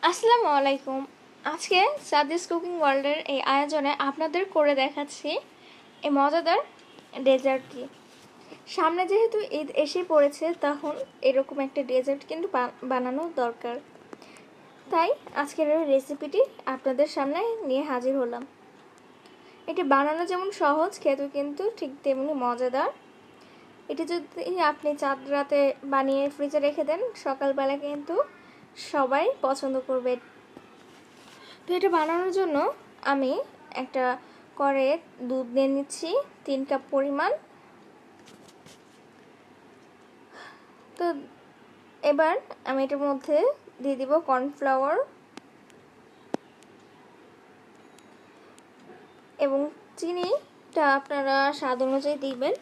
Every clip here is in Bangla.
আসসালামু আলাইকুম। আজকে সাদিস কুকিং ওয়ার্ল্ডের এই আয়োজনে আপনাদের করে দেখাচ্ছি এই মজাদার ডেজার্টটি। সামনে যেহেতু ঈদ এসে পড়েছে, তখন এরকম একটা ডেজার্ট কিন্তু বানানো দরকার। তাই আজকের এই রেসিপিটি আপনাদের সামনে নিয়ে হাজির হলাম। এটি বানানো যেমন সহজ, খেতেও কিন্তু ঠিক তেমনি মজাদার। এটি যদি আপনি চাঁদ রাতে বানিয়ে ফ্রিজে রেখে দেন, সকালবেলা কিন্তু সবাই পছন্দ করবে। তো এটা বানানোর জন্য আমি একটা কড়াইয়ে দুধ নিয়ে নিচ্ছি 3 কাপ পরিমাণ। তো এবার আমি এটার মধ্যে দিয়ে দিব কর্নফ্লাওয়ার এবং চিনিটা আপনারা স্বাদ অনুযায়ী দিবেন।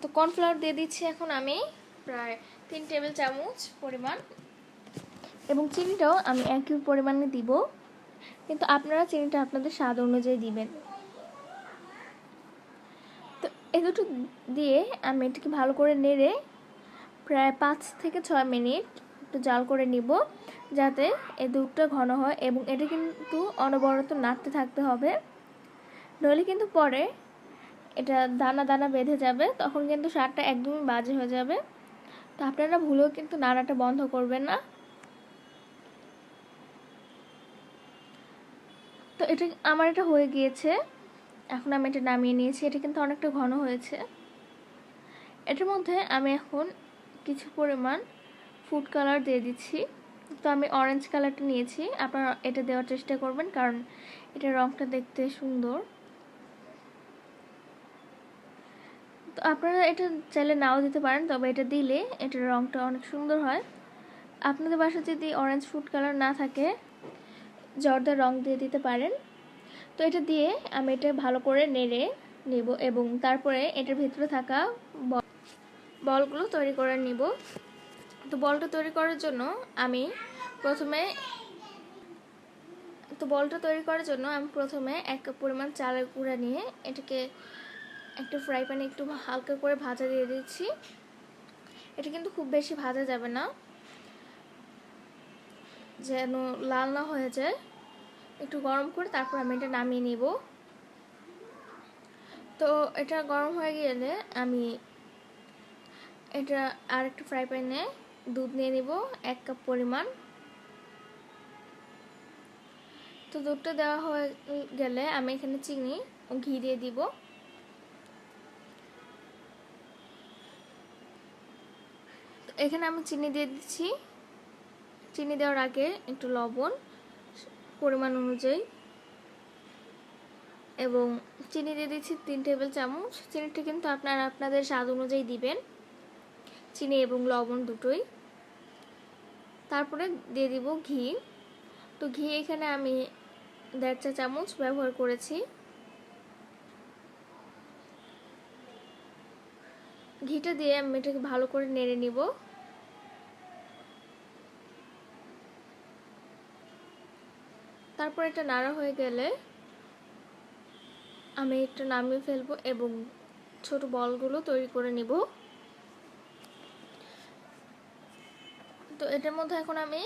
তো কর্নফ্লাওয়ার দিয়ে দিচ্ছি এখন আমি প্রায় 3 টেবিল চামচ পরিমাণ, এবং চিনিটাও আমি একই পরিমাণে দিব, কিন্তু আপনারা চিনিটা আপনাদের স্বাদ অনুযায়ী দিবেন। তো এই দুটো দিয়ে আমি এটাকে ভালো করে নেড়ে প্রায় 5 থেকে 6 মিনিট একটু জাল করে নিব, যাতে এই দুধটা ঘন হয়। এবং এটা কিন্তু অনবরত নাড়তে থাকতে হবে, নইলে কিন্তু পরে এটা দানা দানা বেঁধে যাবে, তখন কিন্তু স্বাদটা একদমই বাজে হয়ে যাবে। তো আপনারা ভুলেও কিন্তু নাড়াটা বন্ধ করবেন না। তো আমার এটা হয়ে গিয়েছে, এখন আমি এটা নামিয়ে নিয়েছি। এটা কিন্তু অনেকটা ঘন হয়েছে। এটার মধ্যে আমি এখন কিছু পরিমাণ ফুড কালার দিয়ে দিচ্ছি। তো আমি অরেঞ্জ কালারটা নিয়েছি, আপনারা এটা দেওয়ার চেষ্টা করবেন, কারণ এটা রংটা দেখতে সুন্দর। তো আপনারা এটা চাইলে নাও দিতে পারেন, তবে এটা দিলে এটার রংটা অনেক সুন্দর হয়। আপনাদের বাসায় যদি অরেঞ্জ ফুড কালার না থাকে, জর্দার রং দিয়ে দিতে পারেন। তো এটা দিয়ে আমি এটা ভালো করে নেড়ে নেব, এবং তারপরে এটার ভিতরে থাকা বলগুলো তৈরি করে নিব। তো বলটা তৈরি করার জন্য আমি প্রথমে 1 কাপ পরিমাণ চালের গুঁড়া নিয়ে এটাকে একটা ফ্রাই প্যানে একটু হালকা করে ভাজা দিয়ে দিচ্ছি। এটা কিন্তু খুব বেশি ভাজা যাবে না, যেন লাল না হয়ে যায়। একটু গরম করে তারপর আমি এটা নামিয়ে নিব। তো এটা গরম হয়ে গেলে আমি এটা আর একটা ফ্রাই প্যানে দুধ নিয়ে নিব 1 কাপ পরিমাণ। তো দুধটা দেওয়া হয়ে গেলে আমি এখানে চিনি ও ঘি দিয়ে দিব। তো এখানে আমি চিনি দিয়ে দিচ্ছি। চিনি দেওয়ার আগে একটু লবণ পরিমাণ অনুযায়ী, এবং চিনি দিয়ে দিচ্ছি 3 টেবিল চামচ। চিনিটা কিন্তু আপনারা আপনাদের স্বাদ অনুযায়ী দিবেন, চিনি এবং লবণ দুটোই। তারপরে দিয়ে দিব ঘি। তো ঘি এখানে আমি 1.5 চা চামচ ব্যবহার করেছি। ঘিটা দিয়ে আমি এটাকে ভালো করে নেড়ে নিব। তারপর এটা নাড়া হয়ে গেলে আমি এটা নামিয়ে ফেলবো এবং ছোট বলগুলো তৈরি করে নিব। তো এটার মধ্যে এখন আমি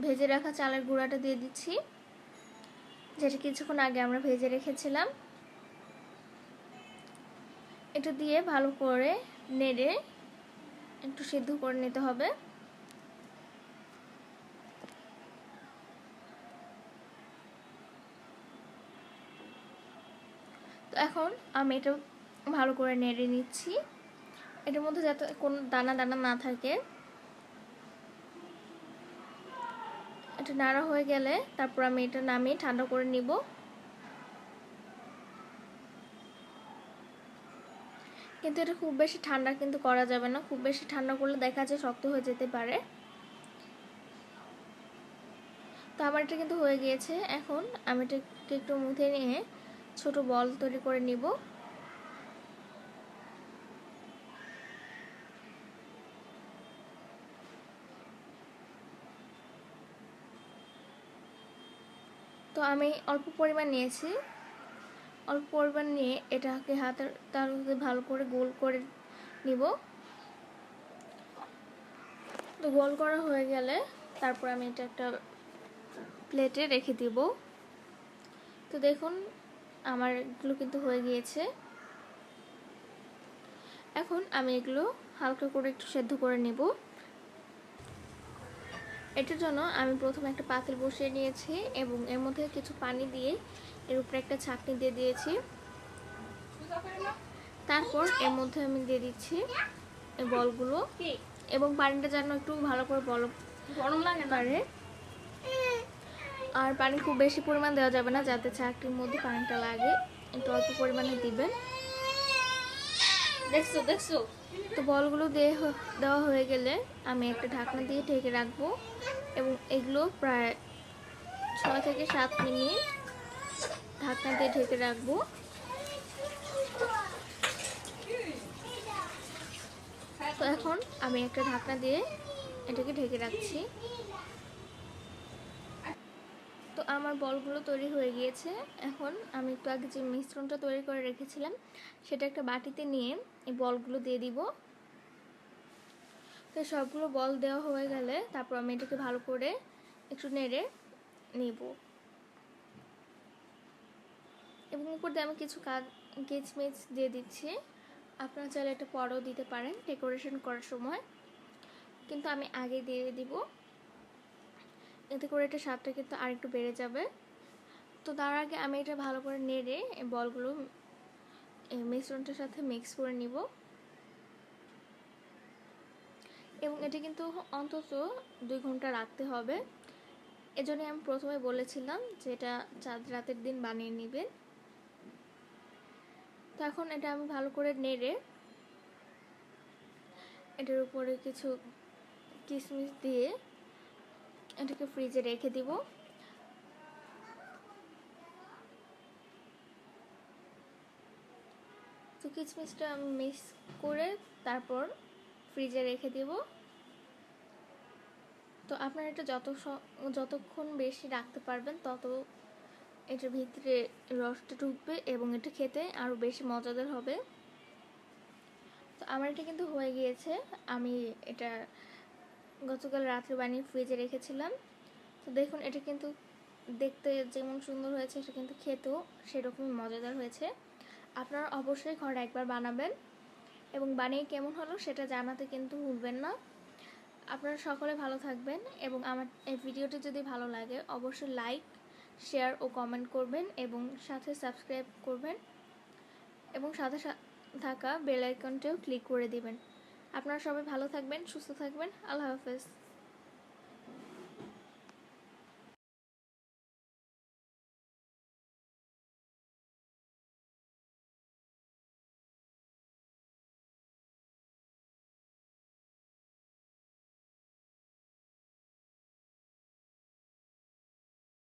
ভেজে রাখা চালের গুঁড়াটা দিয়ে দিচ্ছি, যেটা কিছুক্ষণ আগে আমরা ভেজে রেখেছিলাম। এটা দিয়ে ভালো করে নেড়ে একটু সিদ্ধ করে নিতে হবে। তো এখন আমি এটা ভালো করে নেড়ে নিচ্ছি, এটার মধ্যে যাতে কোনো দানা দানা না থাকে। এটা নাড়া হয়ে গেলে তারপর আমি এটা নামিয়ে ঠান্ডা করে নিব। কিন্তু এটা খুব বেশি ঠান্ডা কিন্তু করা যাবে না, খুব বেশি ঠান্ডা করলে দেখা যায় শক্ত হয়ে যেতে পারে। তো আমার এটা কিন্তু হয়ে গিয়েছে। এখন আমি এটাকে একটু মুথে নিয়ে ছোট বল তৈরি করে নিব। তো আমি অল্প পরিমাণ নিয়েছি, অল্প পরিমাণ নিয়ে এটাকে হাতের তালুতে ভালো করে গোল করে নিব। তো গোল করা হয়ে গেলে তারপর আমি এটা একটা প্লেটে রেখে দিব। তো দেখুন আমার এগুলো কিন্তু হয়ে গিয়েছে। এখন আমি এগুলো হালকা করে একটু সেদ্ধ করে নেব। এটার জন্য আমি প্রথমে একটা পাতিল বসিয়ে নিয়েছি এবং এর মধ্যে কিছু পানি দিয়ে এর উপরে একটা ছাঁকনি দিয়ে দিয়েছি। তারপর এর মধ্যে আমি দিয়ে দিচ্ছি এই বলগুলো, এবং পানিটা যেন একটু ভালো করে গরম লাগে পারে। আর পানি খুব বেশি পরিমাণ দেওয়া যাবে না, যাতে চাকটির মধ্যে পানিটা লাগে, একটু অল্প পরিমাণে দিবেন। দেখছো তো বলগুলো দেওয়া হয়ে গেলে আমি একটা ঢাকনা দিয়ে ঢেকে রাখবো এবং এগুলো প্রায় 6 থেকে 7 মিনিট ঢাকনা দিয়ে ঢেকে রাখবো। তো এখন আমি একটা ঢাকনা দিয়ে এটাকে ঢেকে রাখছি। তো আমার বলগুলো তৈরি হয়ে গিয়েছে। এখন আমি একটু আগে যে মিশ্রণটা তৈরি করে রেখেছিলাম সেটা একটা বাটিতে নিয়ে এই বলগুলো দিয়ে দিব। তো সবগুলো বল দেওয়া হয়ে গেলে তারপর আমি এটাকে ভালো করে একটু নেড়ে নিব, এবং উপর দিয়ে আমি কিছু কিচমিচ দিয়ে দিচ্ছি। আপনারা চাইলে এটা পরেও দিতে পারেন ডেকোরেশন করার সময়, কিন্তু আমি আগে দিয়ে দিব, এতে করে এটা স্বাদটা কিন্তু আরেকটু বেড়ে যাবে। তো তার আগে আমি এটা ভালো করে নেড়ে বলগুলো মিশ্রণটার সাথে মিক্স করে নিব, এবং এটা কিন্তু অন্তত 2 ঘন্টা রাখতে হবে। এজন্য আমি প্রথমে বলেছিলাম যে এটা চাঁদ রাতের দিন বানিয়ে নেবেন। তো এখন এটা আমি ভালো করে নেড়ে এটার উপরে কিছু কিশমিশ দিয়ে এটাকে ফ্রিজে রেখে দিব। তো কিশমিশটা আমি মিক্স করে তারপর ফ্রিজে রেখে দিব। তো আপনারা এটা যতক্ষণ বেশি রাখতে পারবেন তত এটার ভিতরে রসটা ঢুকবে এবং এটা খেতে আরও বেশি মজাদার হবে। তো আমার এটা কিন্তু হয়ে গিয়েছে। আমি এটা গতকাল রাত্রে বানিয়ে ফ্রিজে রেখেছিলাম। তো দেখুন এটা কিন্তু দেখতে যেমন সুন্দর হয়েছে, এটা কিন্তু খেতেও সেরকমই মজাদার হয়েছে। আপনারা অবশ্যই ঘরে একবার বানাবেন এবং বানিয়ে কেমন হলো সেটা জানাতে কিন্তু ভুলবেন না। আপনারা সকলে ভালো থাকবেন, এবং আমার এই ভিডিওটি যদি ভালো লাগে অবশ্যই লাইক, শেয়ার ও কমেন্ট করবেন, এবং সাথে সাবস্ক্রাইব করবেন, এবং সাথে থাকা বেল আইকনটিও ক্লিক করে দিবেন। আপনারা সবাই ভালো থাকবেন, সুস্থ থাকবেন। আল্লাহ হাফেজ।